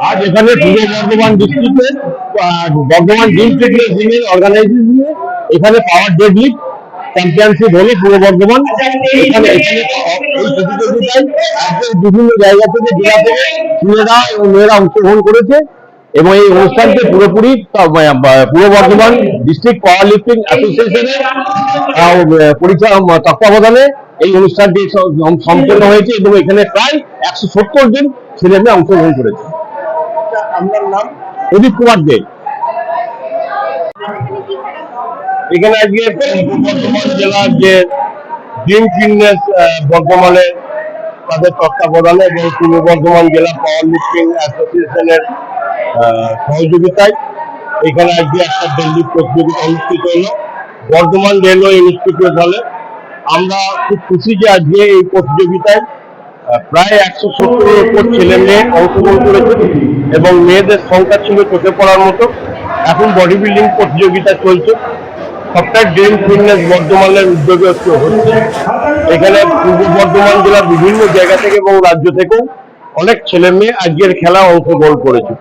আজ এখানে পূর্ব বর্ধমান ডিস্ট্রিক্টের বর্ধমান জিম ফিটনেস জিমের অর্গানাইজেশনে এখানে পাওয়ার ডেডলিফট চ্যাম্পিয়নশিপ হলো পূর্ব বর্ধমান। এখানে এই প্রতিযোগিতায় বিভিন্ন জায়গা থেকে জেলা থেকে ছেলেরা এবং মেয়েরা অংশগ্রহণ করেছে এবং এই অনুষ্ঠানটি পুরোপুরি পূর্ব বর্ধমান ডিস্ট্রিক্ট পাওয়ার লিফটিং অ্যাসোসিয়েশনের তত্ত্বাবধানে এই অনুষ্ঠানটি সম্পন্ন হয়েছে এবং এখানে প্রায় 170 জন ছেলে মেয়ে অংশগ্রহণ করেছে। আপনার নাম? প্রদীপ কুমার দে। এখানে আজকে বর্ধমান জেলার যে জিম ফিটনেস বর্ধমানের তাদের তত্ত্বাবধানে এবং পূর্ব বর্ধমান জেলা পাওয়ার লিফটিং অ্যাসোসিয়েশনের সহযোগিতায় এখানে আজকে একটা ডেডলিফট প্রতিযোগিতা অনুষ্ঠিত হলো বর্ধমান রেলওয়ে ইনস্টিটিউট হলে। আমরা খুব খুশি যে আজকে এই প্রতিযোগিতায় প্রায় 170-এর উপর ছেলে মেয়ে অংশগ্রহণ করেছে এবং মেয়েদের সংখ্যা ছিল চোখে পড়ার মতো। এখন বডি বিল্ডিং প্রতিযোগিতা চলছে, সবটাই জিম ফিটনেস বর্ধমানের উদ্যোগে হচ্ছে। এখানে পূর্ব বর্ধমান জেলার বিভিন্ন জায়গা থেকে এবং রাজ্য থেকেও অনেক ছেলে মেয়ে আজকের খেলা অংশগ্রহণ করেছে।